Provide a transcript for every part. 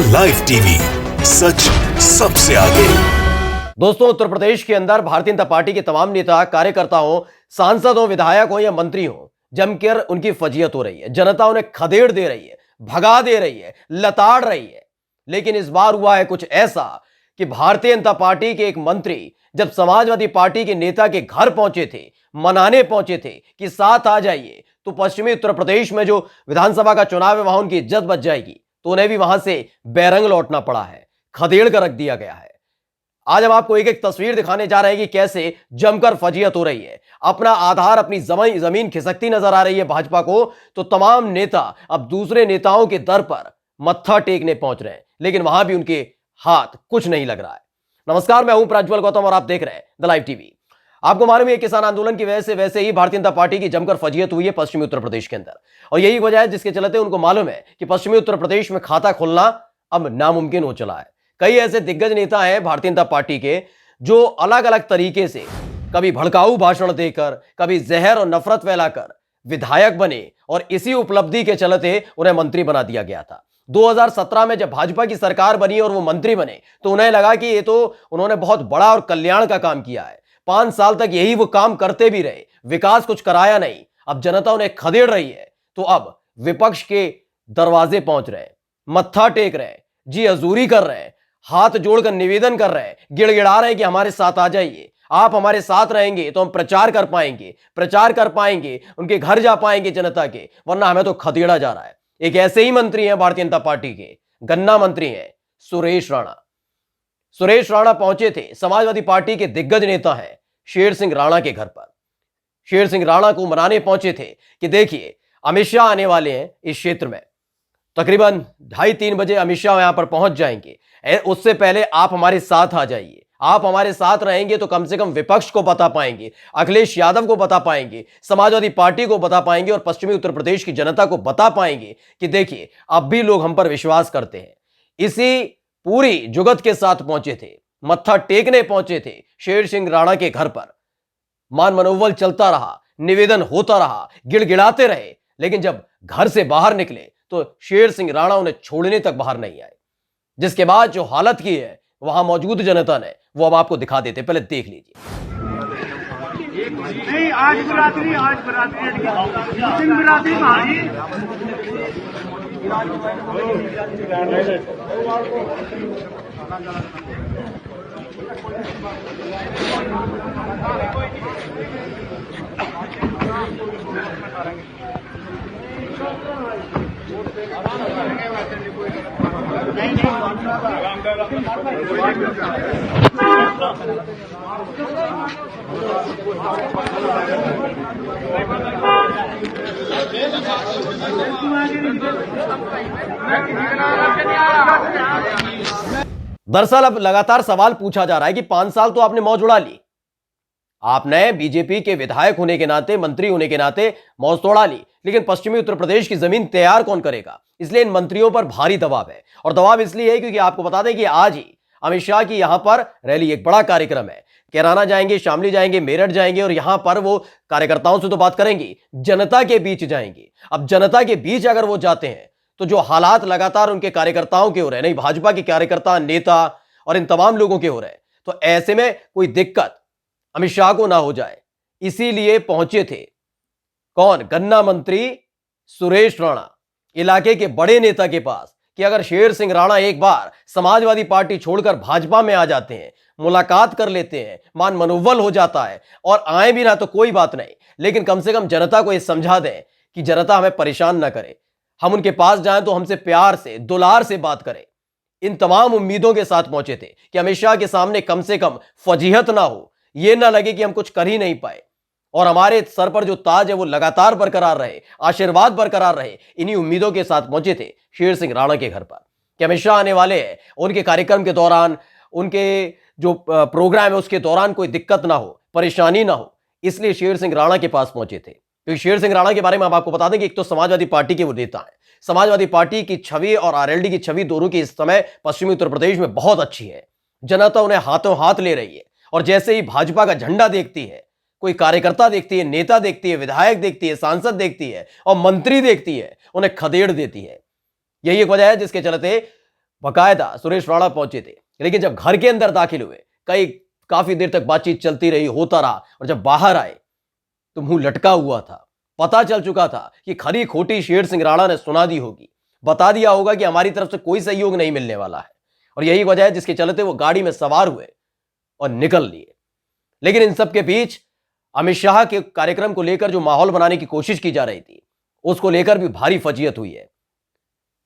The live TV, सच सबसे आगे। दोस्तों, उत्तर प्रदेश के अंदर भारतीय जनता पार्टी के तमाम नेता, कार्यकर्ता हो, सांसद हो, विधायक हो या मंत्री हो, जमकर उनकी फजीयत हो रही है। जनता उन्हें खदेड़ दे रही है, भगा दे रही है, लताड़ रही है। लेकिन इस बार हुआ है कुछ ऐसा कि भारतीय जनता पार्टी के एक मंत्री जब समाजवादी पार्टी के नेता के घर पहुंचे थे, मनाने पहुंचे थे कि साथ आ जाइए, तो पश्चिमी उत्तर प्रदेश में जो विधानसभा का चुनाव है वहां उनकी इज्जत बच जाएगी, तो उन्हें भी वहां से बेरंग लौटना पड़ा है, खदेड़ कर रख दिया गया है। आज हम आपको एक एक तस्वीर दिखाने जा रहे हैं कि कैसे जमकर फजीयत हो रही है। अपना आधार, अपनी जमीन खिसकती नजर आ रही है भाजपा को, तो तमाम नेता अब दूसरे नेताओं के दर पर मत्था टेकने पहुंच रहे हैं, लेकिन वहां भी उनके हाथ कुछ नहीं लग रहा है। नमस्कार, मैं हूं प्रज्वल गौतम और आप देख रहे हैं द लाइव टीवी। आपको मालूम है किसान आंदोलन की वजह से वैसे ही भारतीय जनता पार्टी की जमकर फजीयत हुई है पश्चिमी उत्तर प्रदेश के अंदर, और यही वजह है जिसके चलते उनको मालूम है कि पश्चिमी उत्तर प्रदेश में खाता खोलना अब नामुमकिन हो चला है। कई ऐसे दिग्गज नेता हैं भारतीय जनता पार्टी के जो अलग अलग तरीके से कभी भड़काऊ भाषण देकर, कभी जहर और नफरत फैलाकर विधायक बने, और इसी उपलब्धि के चलते उन्हें मंत्री बना दिया गया था। 2017 में जब भाजपा की सरकार बनी और वो मंत्री बने तो उन्हें लगा कि ये तो उन्होंने बहुत बड़ा और कल्याण का काम किया है। 5 साल तक यही वो काम करते भी रहे, विकास कुछ कराया नहीं। अब जनता उन्हें खदेड़ रही है, तो अब विपक्ष के दरवाजे पहुंच रहे हैं, मत्था टेक रहे हैं, जी हजूरी कर रहे हैं, हाथ जोड़कर निवेदन कर रहे हैं, गिड़गिड़ा रहे हैं कि हमारे साथ आ जाइए, आप हमारे साथ रहेंगे तो हम प्रचार कर पाएंगे, उनके घर जा पाएंगे जनता के, वरना हमें तो खदेड़ा जा रहा है। एक ऐसे ही मंत्री हैं भारतीय जनता पार्टी के, गन्ना मंत्री हैं सुरेश राणा। सुरेश राणा पहुंचे थे, समाजवादी पार्टी के दिग्गज नेता हैं शेर सिंह राणा के घर पर। शेर सिंह राणा को मनाने पहुंचे थे कि देखिए अमित शाह आने वाले हैं इस क्षेत्र में, तकरीबन 2:30-3 बजे अमित शाह यहां पर पहुंच जाएंगे, उससे पहले आप हमारे साथ आ जाइए। आप हमारे साथ रहेंगे तो कम से कम विपक्ष को बता पाएंगे, अखिलेश यादव को बता पाएंगे, समाजवादी पार्टी को बता पाएंगे, और पश्चिमी उत्तर प्रदेश की जनता को बता पाएंगे कि देखिए अब भी लोग हम पर विश्वास करते हैं। इसी पूरी जुगत के साथ पहुंचे थे, मत्था टेकने पहुंचे थे शेर सिंह राणा के घर पर। मान मनोबल चलता रहा, निवेदन होता रहा, गिड़गिड़ाते रहे, लेकिन जब घर से बाहर निकले तो शेर सिंह राणा उन्हें छोड़ने तक बाहर नहीं आए। जिसके बाद जो हालत की है वहां मौजूद जनता ने, वो अब आपको दिखा देते, पहले देख लीजिए। नहीं, आज बरादरी दरअसल अब लगातार सवाल पूछा जा रहा है कि 5 साल तो आपने मौज उड़ा ली, आपने बीजेपी के विधायक होने के नाते, मंत्री होने के नाते मौज तो उड़ा ली, लेकिन पश्चिमी उत्तर प्रदेश की जमीन तैयार कौन करेगा? इसलिए इन मंत्रियों पर भारी दबाव है, और दबाव इसलिए है क्योंकि आपको बता दें कि आज ही अमित शाह की यहां पर रैली, एक बड़ा कार्यक्रम है। कैराना जाएंगे, शामली जाएंगे, मेरठ जाएंगे, और यहां पर वो कार्यकर्ताओं से तो बात करेंगे, जनता के बीच जाएंगे। अब जनता के बीच अगर वो जाते हैं तो जो हालात लगातार उनके कार्यकर्ताओं के हो रहे हैं, नहीं भाजपा के कार्यकर्ता, नेता और इन तमाम लोगों के हो रहे हैं, तो ऐसे में कोई दिक्कत अमित शाह को ना हो जाए, इसीलिए पहुंचे थे कौन? गन्ना मंत्री सुरेश राणा, इलाके के बड़े नेता के पास, कि अगर शेर सिंह राणा एक बार समाजवादी पार्टी छोड़कर भाजपा में आ जाते हैं, मुलाकात कर लेते हैं, मान मनोबल हो जाता है, और आए भी ना तो कोई बात नहीं, लेकिन कम से कम जनता को यह समझा दें कि जनता हमें परेशान ना करे, हम उनके पास जाएं तो हमसे प्यार से, दुलार से बात करें। इन तमाम उम्मीदों के साथ पहुंचे थे कि अमित शाह के सामने कम से कम फजीहत ना हो, यह ना लगे कि हम कुछ कर ही नहीं पाए, और हमारे सर पर जो ताज है वो लगातार बरकरार रहे, आशीर्वाद बरकरार रहे। इन्हीं उम्मीदों के साथ पहुंचे थे शेर सिंह राणा के घर पर कि अमित शाह आने वाले हैं, उनके कार्यक्रम के दौरान, उनके जो प्रोग्राम है उसके दौरान कोई दिक्कत ना हो, परेशानी ना हो, इसलिए शेर सिंह राणा के पास पहुंचे थे। क्योंकि शेर सिंह राणा के बारे में आप आपको बता दें कि एक तो समाजवादी पार्टी के वो नेता हैं, समाजवादी पार्टी की छवि और आरएलडी की छवि दोनों की इस समय पश्चिमी उत्तर प्रदेश में बहुत अच्छी है, जनता उन्हें हाथों हाथ ले रही है, और जैसे ही भाजपा का झंडा देखती है, कोई कार्यकर्ता देखती है, नेता देखती है, विधायक देखती है, सांसद देखती है और मंत्री देखती है, उन्हें खदेड़ देती है। यही एक वजह है जिसके चलते बाकायदा सुरेश राणा पहुंचे थे, लेकिन जब घर के अंदर दाखिल हुए काफी देर तक बातचीत चलती रही, होता रहा, और जब बाहर आए तो मुंह लटका हुआ था। पता चल चुका था कि खरी खोटी शेर सिंह राणा ने सुना दी होगी, बता दिया होगा कि हमारी तरफ से कोई सहयोग नहीं मिलने वाला है, और यही वजह है जिसके चलते वो गाड़ी में सवार हुए और निकल लिए। लेकिन इन सब के बीच अमित शाह के कार्यक्रम को लेकर जो माहौल बनाने की कोशिश की जा रही थी, उसको लेकर भी भारी फजीयत हुई है,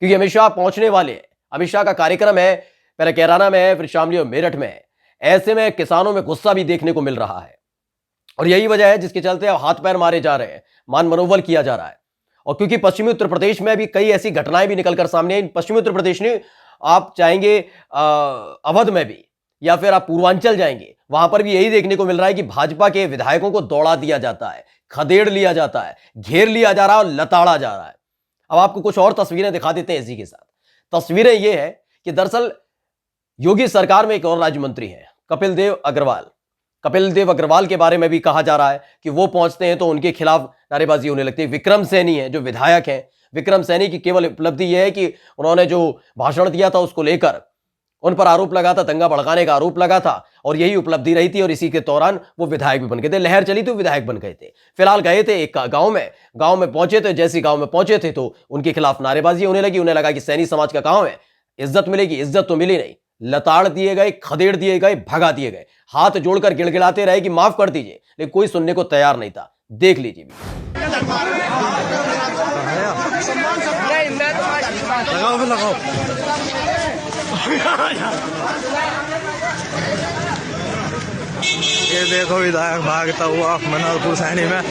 क्योंकि अमित शाह पहुंचने वाले हैं। अमित शाह का कार्यक्रम है, पहले कैराना में है, फिर शामली और मेरठ में है। ऐसे में किसानों में गुस्सा भी देखने को मिल रहा है, और यही वजह है जिसके चलते अब हाथ पैर मारे जा रहे हैं, मान मनोबल किया जा रहा है। और क्योंकि पश्चिमी उत्तर प्रदेश में अभी कई ऐसी घटनाएं भी निकलकर सामने आई। पश्चिमी उत्तर प्रदेश ने, आप चाहेंगे अवध में भी, या फिर आप पूर्वांचल जाएंगे, वहां पर भी यही देखने को मिल रहा है कि भाजपा के विधायकों को दौड़ा दिया जाता है, खदेड़ लिया जाता है, घेर लिया जा रहा है और लताड़ा जा रहा है। अब आपको कुछ और तस्वीरें दिखा देते हैं इसी के साथ। तस्वीरें यह है कि दरअसल योगी सरकार में एक और राज्य मंत्री है, कपिल देव अग्रवाल। कपिल देव अग्रवाल के बारे में भी कहा जा रहा है कि वो पहुंचते हैं तो उनके खिलाफ नारेबाजी होने लगती है। विक्रम सैनी है जो विधायक हैं, विक्रम सैनी की केवल उपलब्धि यह है कि उन्होंने जो भाषण दिया था उसको लेकर उन पर आरोप लगा था, दंगा भड़काने का आरोप लगा था, और यही उपलब्धि रही थी, और इसी के दौरान वो विधायक भी बन गए थे। लहर चली तो विधायक बन गए थे। फिलहाल गए थे एक गांव में पहुंचे थे। जैसे गांव में पहुंचे थे तो उनके खिलाफ नारेबाजी होने लगी। उन्हें लगा कि सैनी समाज का गांव है, इज्जत मिलेगी, इज्जत तो मिली नहीं। लताड़ दिए गए, खदेड़ दिए गए, भगा दिए गए, हाथ जोड़कर गिड़गिड़ाते रहे कि माफ कर दीजिए, लेकिन कोई सुनने को तैयार नहीं था। देख लीजिए। लगाओ ये देखो विधायक भागता हुआ मनोहरपुर सैनी में।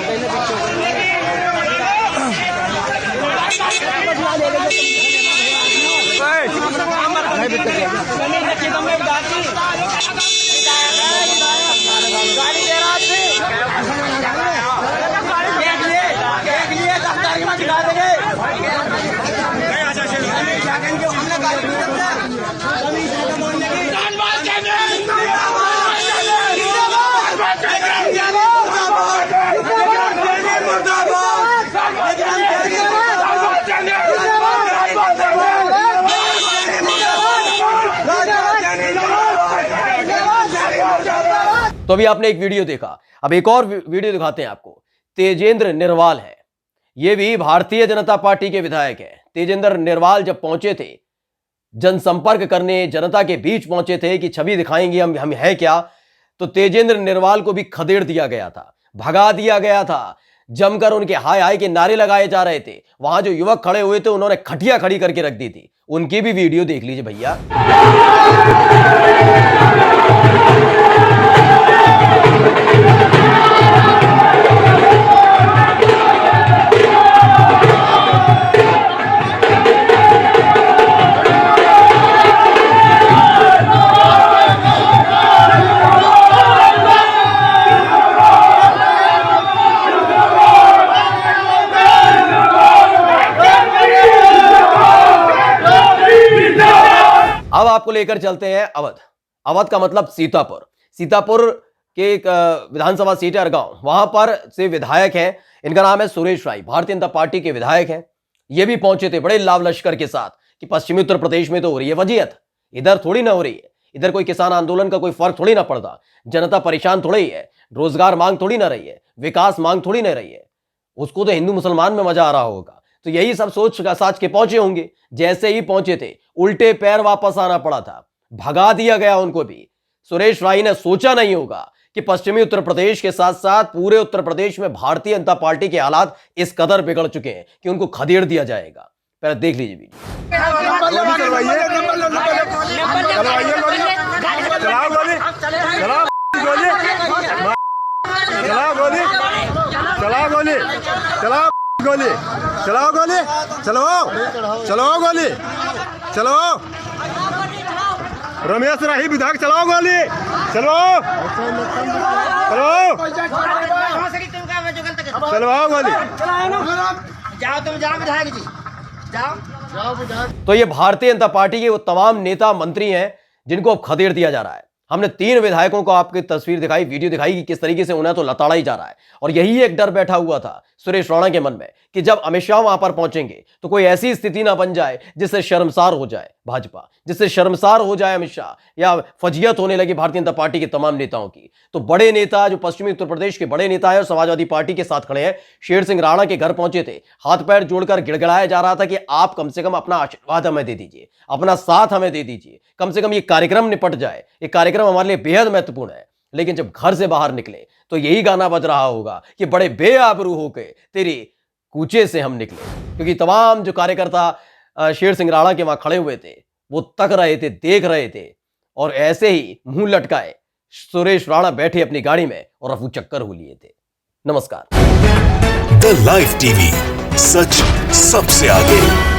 तो अभी आपने एक वीडियो देखा, अब एक और वीडियो दिखाते हैं आपको। तेजेंद्र निर्वाल है, ये भी भारतीय जनता पार्टी के विधायक हैं। तेजेंद्र निर्वाल जब पहुंचे थे जनसंपर्क करने, जनता के बीच पहुंचे थे कि छवि दिखाएंगे हम है क्या, तो तेजेंद्र निर्वाल को भी खदेड़ दिया गया था, भगा दिया गया था। जमकर उनके हाय हाय के नारे लगाए जा रहे थे। वहां जो युवक खड़े हुए थे उन्होंने खटिया खड़ी करके रख दी थी। उनकी भी वीडियो देख लीजिए भैया। अब आपको लेकर चलते हैं अवध। अवध का मतलब सीतापुर के एक विधानसभा सीट है अरगांव, वहां पर से विधायक हैं। इनका नाम है सुरेश राय, भारतीय जनता पार्टी के विधायक हैं। ये भी पहुंचे थे बड़े लाव लश्कर के साथ कि पश्चिमी उत्तर प्रदेश में तो हो रही है वजीयत, इधर थोड़ी ना हो रही है। इधर कोई किसान आंदोलन का कोई फर्क थोड़ी ना पड़ता, जनता परेशान थोड़ी है, रोजगार मांग थोड़ी ना रही है, विकास मांग थोड़ी ना रही है। उसको तो हिंदू मुसलमान में मजा आ रहा होगा। तो यही सब सोच साच के पहुंचे होंगे। जैसे ही पहुंचे थे उल्टे पैर वापस आना पड़ा था, भगा दिया गया उनको भी। सुरेश राय ने सोचा नहीं होगा कि पश्चिमी उत्तर प्रदेश के साथ साथ पूरे उत्तर प्रदेश में भारतीय जनता पार्टी के हालात इस कदर बिगड़ चुके हैं कि उनको खदेड़ दिया जाएगा। पहले देख लीजिए वीडियो। गोली चलाओ, गोली चलाओ, चलाओ गोली चलाओ। रमेश राही विधायक चलाओ गोली, चलाओ चलाओ चलवाओ गोली। जाओ तुम, जाओ विधायक जी, जाओ। तो ये भारतीय जनता पार्टी के वो तमाम नेता मंत्री हैं जिनको अब खदेड़ दिया जा रहा है। हमने 3 विधायकों को आपकी तस्वीर दिखाई, वीडियो दिखाई कि किस तरीके से उन्हें तो लताड़ा ही जा रहा है। और यही एक डर बैठा हुआ था सुरेश राणा के मन में कि जब अमित शाह वहां पर पहुंचेंगे तो कोई ऐसी स्थिति ना बन जाए जिससे शर्मसार हो जाए भाजपा, जिससे शर्मसार हो जाए अमित शाह, या फजियत होने लगी भारतीय जनता पार्टी के तमाम नेताओं की। तो बड़े नेता जो पश्चिमी उत्तर प्रदेश के बड़े नेता है और समाजवादी पार्टी के साथ खड़े हैं, शेर सिंह राणा के घर पहुंचे थे। हाथ पैर जोड़कर गिड़गिड़ाया जा रहा था कि आप कम से कम अपना आशीर्वाद हमें दे दीजिए, अपना साथ हमें दे दीजिए, कम से कम ये कार्यक्रम निपट जाए। ये कार्यक्रम हमारे लिए बेहद महत्वपूर्ण है। लेकिन जब घर से बाहर निकले तो यही गाना बज रहा होगा कि बड़े बेआबरू होके तेरी कूचे से हम निकले, क्योंकि तमाम जो कार्यकर्ता शेर सिंह राणा के वहां खड़े हुए थे वो तक रहे थे, देख रहे थे, और ऐसे ही मुंह लटकाए सुरेश राणा बैठे अपनी गाड़ी में और रफू चक्कर हो लिए थे। नमस्कार। द लाइव टीवी, सच सबसे आगे।